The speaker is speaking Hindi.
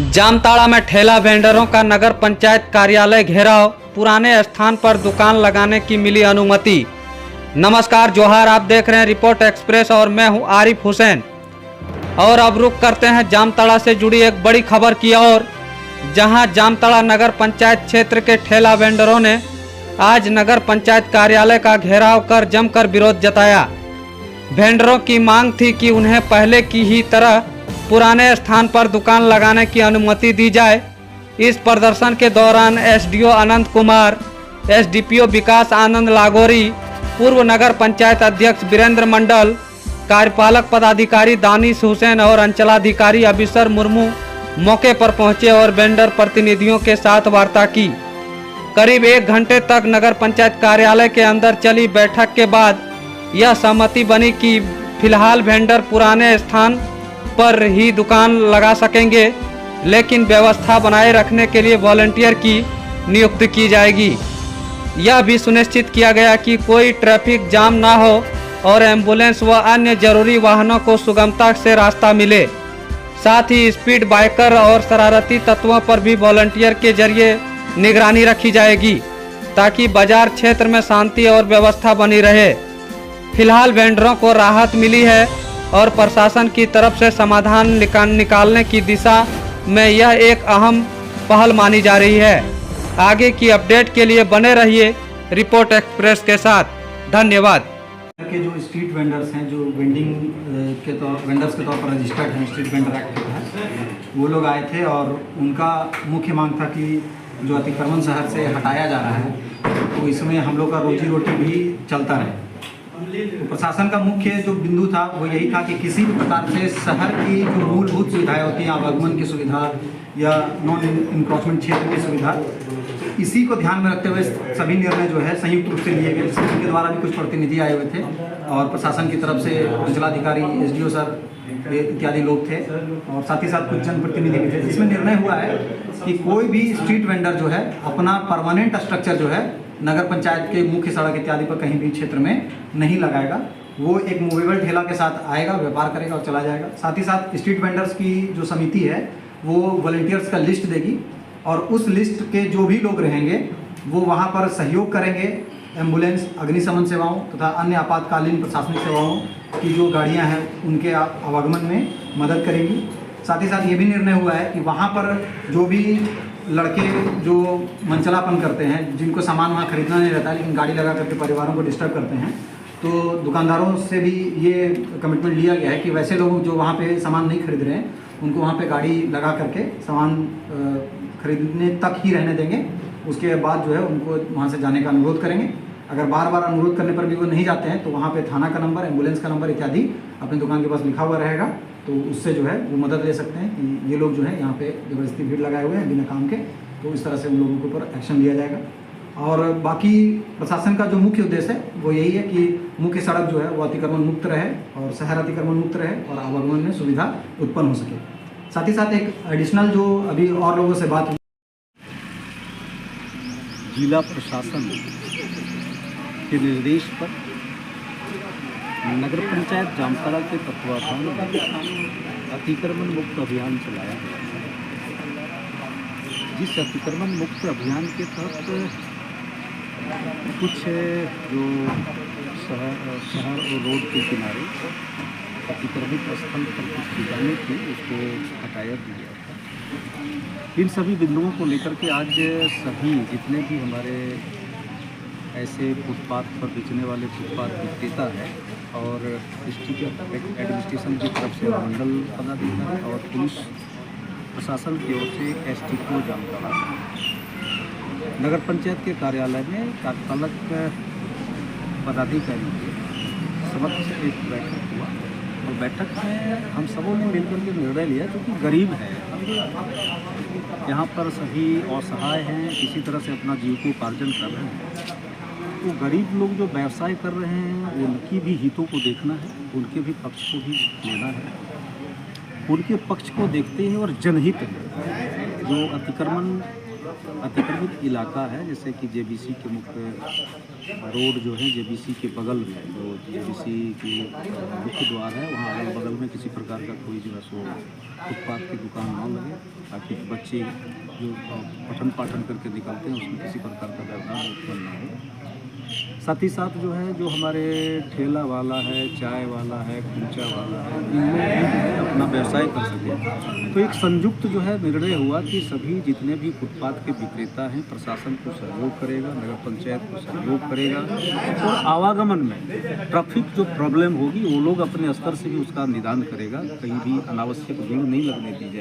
जामताड़ा में ठेला वेंडरों का नगर पंचायत कार्यालय घेराव, पुराने स्थान पर दुकान लगाने की मिली अनुमति। नमस्कार, जोहार, आप देख रहे हैं रिपोर्ट एक्सप्रेस और मैं हूं आरिफ हुसैन। और अब रुक करते हैं जामताड़ा से जुड़ी एक बड़ी खबर की ओर, जहां जामताड़ा नगर पंचायत क्षेत्र के ठेला वेंडरों ने आज नगर पंचायत कार्यालय का घेराव कर जमकर विरोध जताया। वेंडरों की मांग थी कि उन्हें पहले की ही तरह पुराने स्थान पर दुकान लगाने की अनुमति दी जाए। इस प्रदर्शन के दौरान एसडीओ अनंत कुमार, एसडीपीओ विकास आनंद लागोरी, पूर्व नगर पंचायत अध्यक्ष वीरेंद्र मंडल, कार्यपालक पदाधिकारी दानिश हुसैन और अंचलाधिकारी अभिसर मुर्मू मौके पर पहुंचे और वेंडर प्रतिनिधियों के साथ वार्ता की। करीब 1 घंटे तक नगर पंचायत कार्यालय के अंदर चली बैठक के बाद यह सहमति बनी कि फिलहाल वेंडर पुराने स्थान पर ही दुकान लगा सकेंगे, लेकिन व्यवस्था बनाए रखने के लिए वॉलंटियर की नियुक्ति की जाएगी। यह भी सुनिश्चित किया गया कि कोई ट्रैफिक जाम ना हो और एम्बुलेंस व अन्य जरूरी वाहनों को सुगमता से रास्ता मिले। साथ ही स्पीड बाइकर और शरारती तत्वों पर भी वॉलंटियर के जरिए निगरानी रखी जाएगी, ताकि बाजार क्षेत्र में शांति और व्यवस्था बनी रहे। फिलहाल वेंडरों को राहत मिली है और प्रशासन की तरफ से समाधान निकालने की दिशा में यह एक अहम पहल मानी जा रही है। आगे की अपडेट के लिए बने रहिए रिपोर्ट एक्सप्रेस के साथ। धन्यवाद। के जो स्ट्रीट वेंडर्स हैं, जो वेंडर्स के तौर पर रजिस्टर्ड हैं स्ट्रीट वेंडर एक्ट के तहत, वो लोग आए थे और उनका मुख्य मांग था कि जो अतिक्रमण शहर से हटाया जा रहा है, तो इसमें हम लोग का रोजी रोटी भी चलता रहे। तो प्रशासन का मुख्य जो बिंदु था वो यही था कि किसी भी प्रकार से शहर की जो मूलभूत सुविधाएं होती हैं, आवागमन की सुविधा या नॉन इंक्रोचमेंट क्षेत्र की सुविधा, इसी को ध्यान में रखते हुए सभी निर्णय जो है संयुक्त रूप से लिए गए। जिसके द्वारा भी कुछ प्रतिनिधि आए हुए थे और प्रशासन की तरफ से अंचलाधिकारी, एसडीओ सर इत्यादि लोग थे और साथ ही साथ कुछ जनप्रतिनिधि भी थे। जिसमें निर्णय हुआ है कि कोई भी स्ट्रीट वेंडर जो है अपना परमानेंट स्ट्रक्चर जो है नगर पंचायत के मुख्य सड़क इत्यादि पर कहीं भी क्षेत्र में नहीं लगाएगा। वो एक मूवेबल ठेला के साथ आएगा, व्यापार करेगा और चला जाएगा। साथ ही साथ स्ट्रीट वेंडर्स की जो समिति है वो वॉलंटियर्स का लिस्ट देगी और उस लिस्ट के जो भी लोग रहेंगे वो वहाँ पर सहयोग करेंगे। एम्बुलेंस, अग्निशमन सेवाओं तथा अन्य आपातकालीन प्रशासनिक सेवाओं की जो गाड़ियाँ हैं उनके आवागमन में मदद करेंगी। साथ ही साथ ये भी निर्णय हुआ है कि वहाँ पर जो भी लड़के जो मंचलापन करते हैं, जिनको सामान वहाँ खरीदना नहीं रहता है लेकिन गाड़ी लगा करके परिवारों को डिस्टर्ब करते हैं, तो दुकानदारों से भी ये कमिटमेंट लिया गया है कि वैसे लोग जो वहाँ पे सामान नहीं खरीद रहे हैं उनको वहाँ पे गाड़ी लगा करके सामान खरीदने तक ही रहने देंगे। उसके बाद जो है उनको वहाँ से जाने का अनुरोध करेंगे। अगर बार बार अनुरोध करने पर भी वो नहीं जाते हैं तो वहाँ पे थाना का नंबर, एम्बुलेंस का नंबर इत्यादि अपनी दुकान के पास लिखा हुआ रहेगा, तो उससे जो है वो मदद ले सकते हैं कि ये लोग जो है यहाँ पे ज़बरदस्ती भीड़ लगाए हुए हैं बिना काम के, तो इस तरह से उन लोगों के ऊपर एक्शन लिया जाएगा। और बाकी प्रशासन का जो मुख्य उद्देश्य है वो यही है कि मुख्य सड़क जो है वो अतिक्रमण मुक्त रहे और शहर अतिक्रमण मुक्त रहे और आवागमन में सुविधा उत्पन्न हो सके। साथ ही साथ एक एडिशनल जो अभी और लोगों से बात हुई, जिला प्रशासन के निर्देश पर नगर पंचायत जामताड़ा के तत्वाधान में अतिक्रमण मुक्त अभियान चलाया गया। जिस अतिक्रमण मुक्त अभियान के तहत कुछ जो शहर और रोड के किनारे अतिक्रमित स्थल पर कुछ दुकानें थी उसको हटाया गया था। इन सभी बिंदुओं को लेकर के आज सभी जितने भी हमारे ऐसे फुटपाथ पर बेचने वाले फुटपाथ विक्रेता है और डिस्ट्रिक्ट एडमिनिस्ट्रेशन की तरफ से मंडल पदाधिकारी और पुलिस प्रशासन की ओर से एसडीपीओ जामताड़ा नगर पंचायत के कार्यालय में कार्यपालक पदाधिकारी के समक्ष एक बैठक हुआ और बैठक में हम सबों ने मिलकर के निर्णय लिया, क्योंकि गरीब है यहाँ पर, सभी असहाय हैं, किसी तरह से अपना जीविकोपार्जन कर रहे हैं। वो गरीब लोग जो व्यवसाय कर रहे हैं उनकी भी हितों को देखना है, उनके भी पक्ष को भी लेना है। उनके पक्ष को देखते हैं और जनहित में जो अतिक्रमित इलाका है, जैसे कि जेबीसी के मुख्य रोड जो है, जेबीसी के बगल में जो जेबीसी की मुख्य द्वार है, वहाँ अगल बगल में किसी प्रकार का कोई जो है सो फुटपाथ की दुकान ना लगे, ताकि बच्चे जो पठन पाठन करके निकलते हैं उसमें किसी प्रकार का व्यवधान उत्पन्न ना हो। साथ ही साथ जो है, जो हमारे ठेला वाला है, चाय वाला है, कुलचा वाला है, इन लोग भी जो है अपना व्यवसाय कर सकें। तो एक संयुक्त जो है निर्णय हुआ कि सभी जितने भी फुटपाथ के विक्रेता हैं प्रशासन को सहयोग करेगा, नगर पंचायत को सहयोग करेगा, और आवागमन में ट्रैफिक जो प्रॉब्लम होगी वो लोग अपने स्तर से भी उसका निदान करेगा, कहीं भी अनावश्यक भीड़ नहीं लगने दी जाएगी।